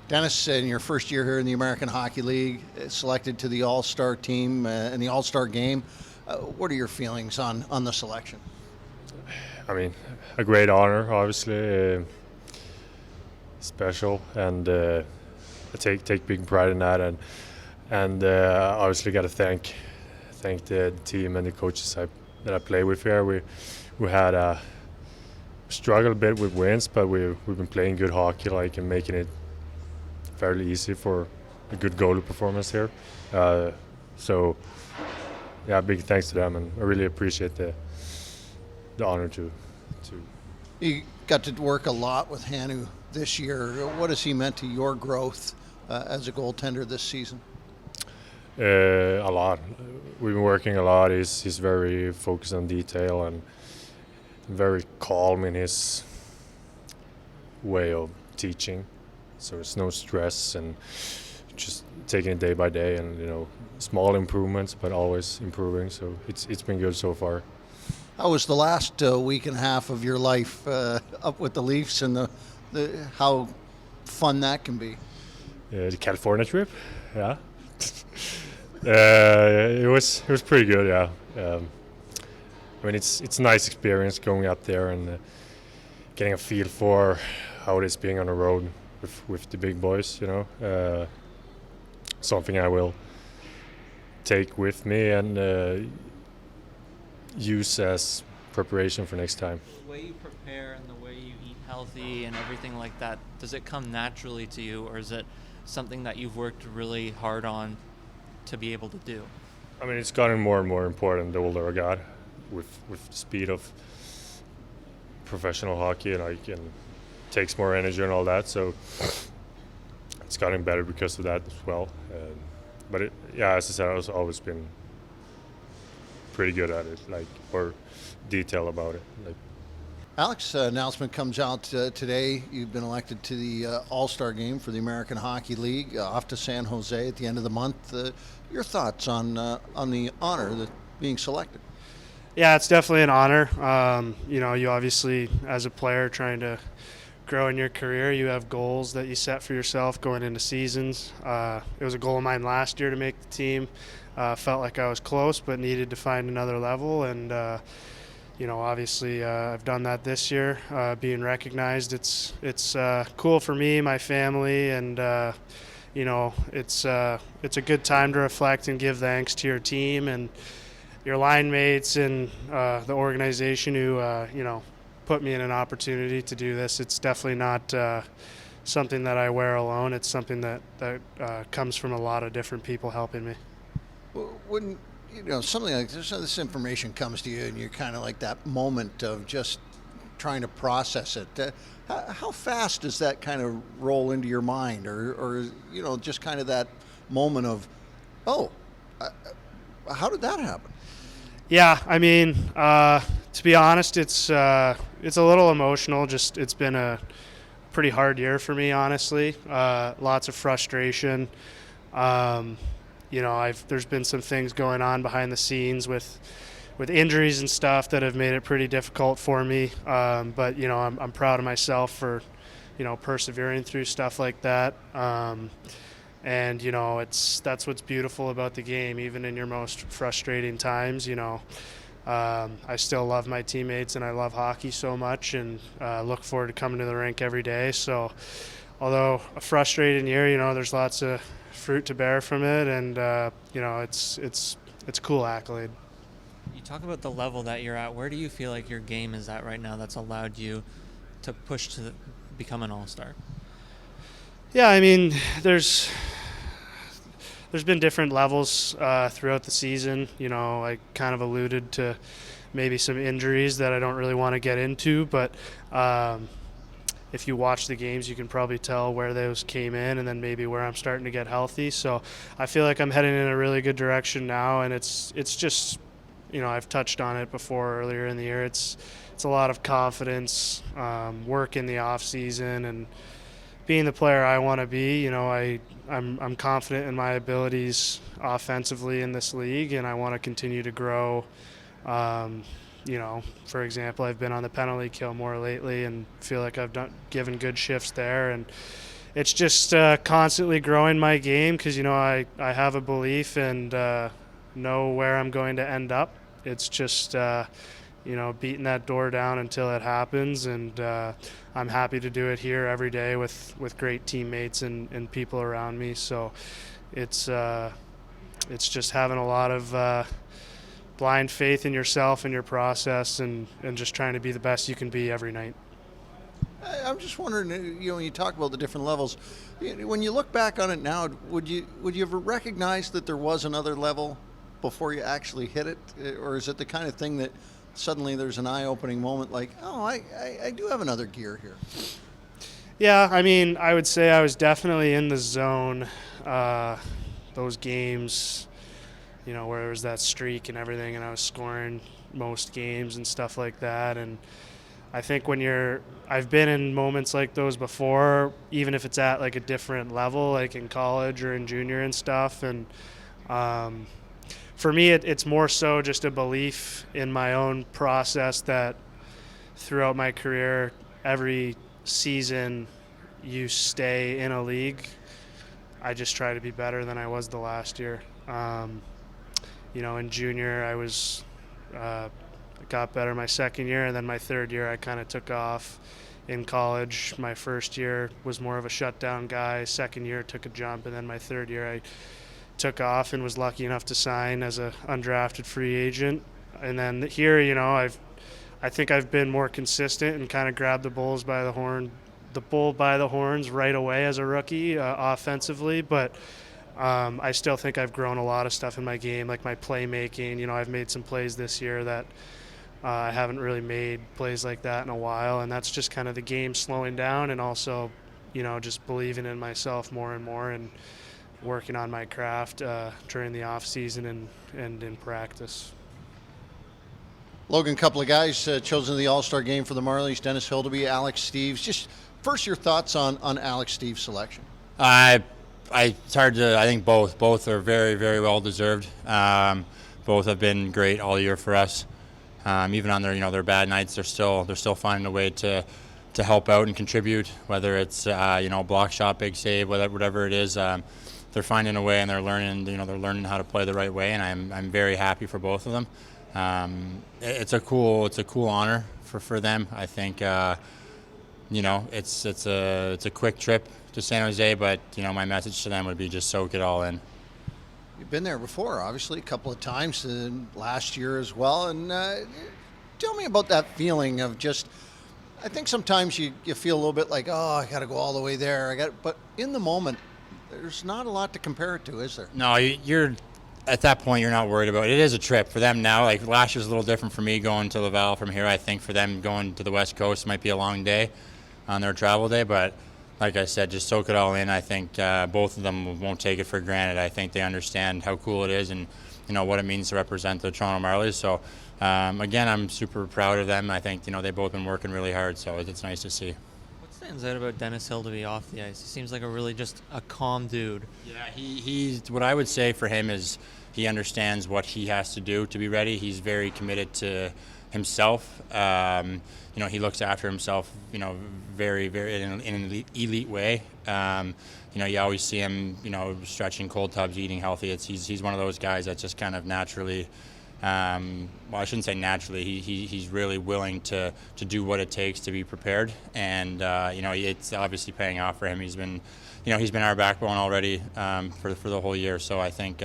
Dennis, in your first year here in the American Hockey League, selected to the All-Star team in the All-Star game. What are your feelings on the selection? I mean, a great honor, obviously, special, and I take big pride in that, and obviously got to thank the team and the coaches that I play with here. We had struggled a bit with wins, but we've been playing good hockey, and making it fairly easy for a good goalie performance here. So yeah, big thanks to them, and I really appreciate the honor to. You got to work a lot with Hanu this year. What has he meant to your growth as a goaltender this season? A lot. We've been working a lot. He's very focused on detail and very calm in his way of teaching. So it's no stress and just taking it day by day, and small improvements, but always improving. So it's been good so far. How was the last week and a half of your life up with the Leafs, and how fun that can be? The California trip, yeah. It was pretty good, yeah. I mean, it's a nice experience going up there and getting a feel for how it is being on the road with the big boys. Something I will take with me and use as preparation for next time. The way you prepare and the way you eat healthy and everything like that, does it come naturally to you, or is it something that you've worked really hard on to be able to do? I mean, it's gotten more and more important the older I got, with the speed of professional hockey, and takes more energy and all that. So it's gotten better because of that as well. But as I said, I've always been pretty good at it, or detail about it. Alex, announcement comes out today. You've been elected to the All-Star game for the American Hockey League, off to San Jose at the end of the month. Your thoughts on the honor that being selected? Yeah, it's definitely an honor. You obviously, as a player trying to grow in your career, you have goals that you set for yourself going into seasons. It was a goal of mine last year to make the team. Felt like I was close, but needed to find another level. And, obviously I've done that this year, being recognized. It's cool for me, my family, and, it's a good time to reflect and give thanks to your team and your line mates and the organization who, put me in an opportunity to do this. It's definitely not something that I wear alone. It's something that comes from a lot of different people helping me. When something like this information comes to you, and you're kind of like that moment of just trying to process it, how fast does that kind of roll into your mind, or just kind of that moment of, how did that happen? Yeah, I mean, to be honest, it's a little emotional. Just it's been a pretty hard year for me, honestly. Lots of frustration. There's been some things going on behind the scenes with injuries and stuff that have made it pretty difficult for me. But I'm proud of myself for persevering through stuff like that. And that's what's beautiful about the game. Even in your most frustrating times, I still love my teammates and I love hockey so much, and look forward to coming to the rink every day. So although a frustrating year, there's lots of fruit to bear from it, and it's a cool accolade. You talk about the level that you're at. Where do you feel like your game is at right now that's allowed you to push to become an all-star? Yeah, I mean, there's been different levels throughout the season. I kind of alluded to maybe some injuries that I don't really want to get into, but if you watch the games, you can probably tell where those came in and then maybe where I'm starting to get healthy. So I feel like I'm heading in a really good direction now, and it's just, I've touched on it before earlier in the year. It's a lot of confidence, work in the off season, and being the player I want to be. I'm confident in my abilities offensively in this league, and I want to continue to grow. For example, I've been on the penalty kill more lately and feel like I've given good shifts there, and it's just constantly growing my game because, I have a belief and know where I'm going to end up. It's just, beating that door down until it happens. And I'm happy to do it here every day with great teammates and people around me. So it's just having a lot of blind faith in yourself and your process and just trying to be the best you can be every night. I'm just wondering, when you talk about the different levels, when you look back on it now, would you ever recognize that there was another level before you actually hit it, or is it the kind of thing that suddenly there's an eye-opening moment, like, oh, I do have another gear here? Yeah, I mean, I would say I was definitely in the zone. Those games, where there was that streak and everything, and I was scoring most games and stuff like that, and I think I've been in moments like those before, even if it's at like a different level, like in college or in junior and stuff. And for me, it's more so just a belief in my own process that throughout my career, every season you stay in a league, I just try to be better than I was the last year. In junior, I was got better my second year, and then my third year I kind of took off. In college, my first year was more of a shutdown guy. Second year took a jump, and then my third year I took off and was lucky enough to sign as a undrafted free agent. And then here, I think I've been more consistent and kind of grabbed the bull by the horns right away as a rookie offensively, but I still think I've grown a lot of stuff in my game, like my playmaking. I've made some plays this year that I haven't really made plays like that in a while, and that's just kind of the game slowing down and also, just believing in myself more and more and working on my craft during the off season and in practice. Logan, a couple of guys chosen to the All-Star game for the Marlies, Dennis Hildeby, Alex Steeves. Just first, your thoughts on Alex Steeves' selection. It's hard to. I think both are very, very well deserved. Both have been great all year for us. Even on their bad nights, they're still finding a way to help out and contribute. Whether it's block shot, big save, whatever it is, they're finding a way and they're learning how to play the right way. And I'm very happy for both of them. It's a cool honor for them. I think it's a quick trip to San Jose, but my message to them would be just soak it all in. You've been there before, obviously, a couple of times, and last year as well. And tell me about that feeling of just, I think sometimes you feel a little bit like, oh, I got to go all the way there. But in the moment, there's not a lot to compare it to, is there? No, you're at that point, you're not worried about it. It is a trip for them now. Like last year's a little different for me going to Laval from here. I think for them going to the West Coast might be a long day on their travel day, but like I said, just soak it all in. I think both of them won't take it for granted. I think they understand how cool it is and what it means to represent the Toronto Marlies. So again, I'm super proud of them. I think they've both been working really hard, so it's nice to see. What stands out about Dennis Hildeby off the ice? He seems like a calm dude. Yeah, he's what I would say for him is he understands what he has to do to be ready. He's very committed to himself. He looks after himself, very, very in an elite way. You always see him, stretching cold tubs, eating healthy. He's one of those guys that just kind of naturally, well, I shouldn't say naturally. He's really willing to do what it takes to be prepared, and it's obviously paying off for him. He's been our backbone already for the whole year. So I think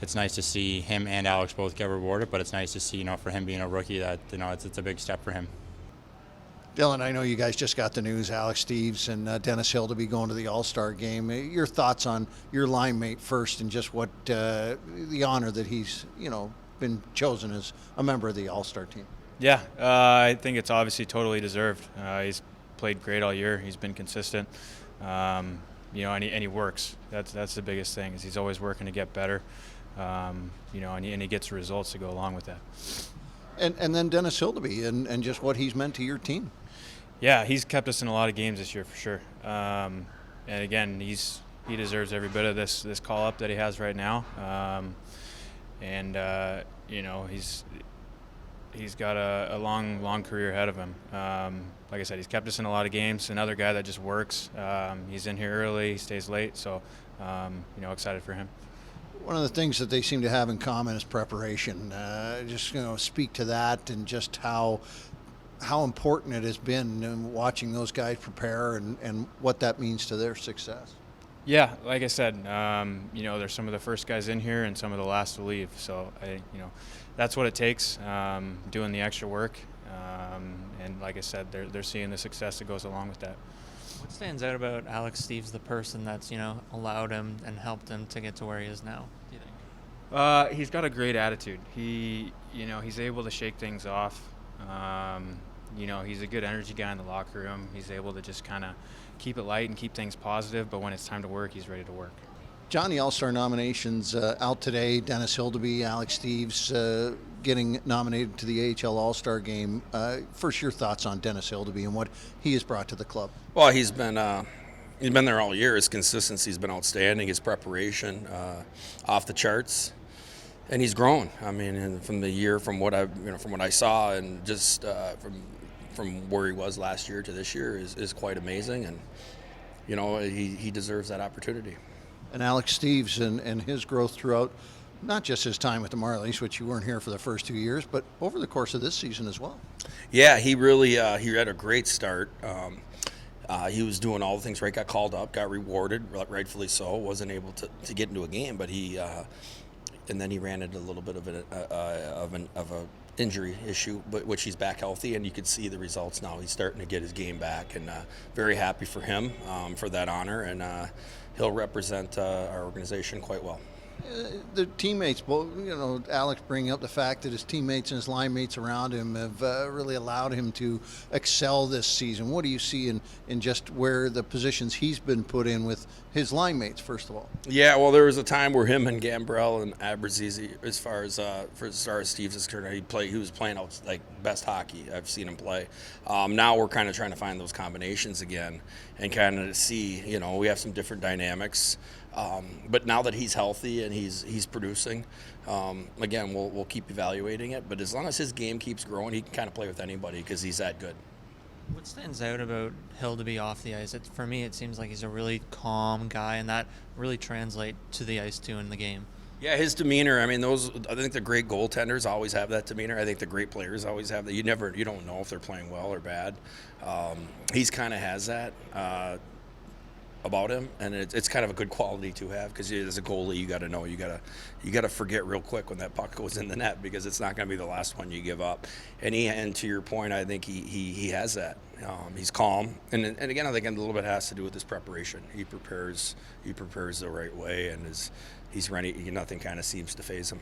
it's nice to see him and Alex both get rewarded, but it's nice to see, for him being a rookie that, it's a big step for him. Dylan, I know you guys just got the news, Alex Steeves and Dennis Hildeby going to the All-Star game. Your thoughts on your line mate first and just what the honor that he's, been chosen as a member of the All-Star team. Yeah, I think it's obviously totally deserved. He's played great all year. He's been consistent, and he works. That's the biggest thing is he's always working to get better, and he gets results to go along with that. And then Dennis Hildeby and just what he's meant to your team. Yeah, he's kept us in a lot of games this year for sure. And again, he deserves every bit of this call up that he has right now. He's he's got a long career ahead of him. Like I said, he's kept us in a lot of games. Another guy that just works. He's in here early, he stays late, so excited for him. One of the things that they seem to have in common is preparation. Just speak to that and just how important it has been in watching those guys prepare and what that means to their success. Yeah, like I said, they're some of the first guys in here and some of the last to leave. So that's what it takes, doing the extra work. And like I said, they're seeing the success that goes along with that. What stands out about Alex Steeves, the person that's allowed him and helped him to get to where he is now, do you think? He's got a great attitude. He's able to shake things off. He's a good energy guy in the locker room. He's able to just kind of keep it light and keep things positive, but when it's time to work, he's ready to work. John, the All-Star nominations out today. Dennis Hildeby, Alex Steeves getting nominated to the AHL All-Star game. First, your thoughts on Dennis Hildeby and what he has brought to the club. Well, he's been there all year. His consistency's been outstanding. His preparation off the charts, and he's grown. I mean, from the year, from what I saw, and just from where he was last year to this year is quite amazing, and he deserves that opportunity. And Alex Steeves and his growth throughout not just his time with the Marlies, which you weren't here for the first 2 years, but over the course of this season as well. Yeah, he really he had a great start. He was doing all the things right, got called up, got rewarded, rightfully so, wasn't able to get into a game, but and then he ran into a little bit of a injury issue, but which he's back healthy, and you can see the results now. He's starting to get his game back, and very happy for him for that honor, and he'll represent our organization quite well. The teammates, both, Alex bringing up the fact that his teammates and his line mates around him have really allowed him to excel this season. What do you see in just where the positions he's been put in with his line mates, first of all? Yeah, well, there was a time where him and Gambrell and Abrazizi, as far as Steeves is concerned, he was playing out like best hockey I've seen him play. Now we're kind of trying to find those combinations again and kind of see, we have some different dynamics. But now that he's healthy and he's producing, again, we'll keep evaluating it. But as long as his game keeps growing, he can kind of play with anybody because he's that good. What stands out about Hildeby off the ice? For me, it seems like he's a really calm guy, and that really translates to the ice too in the game. Yeah, his demeanor. I mean, I think the great goaltenders always have that demeanor. I think the great players always have that. You don't know if they're playing well or bad. He's kind of has that about him, and it's kind of a good quality to have because as a goalie, you got to know you got to forget real quick when that puck goes in the net because it's not going to be the last one you give up. And to your point, I think he has that. He's calm, and again, I think a little bit has to do with his preparation. He prepares the right way, and he's ready. Nothing kind of seems to faze him.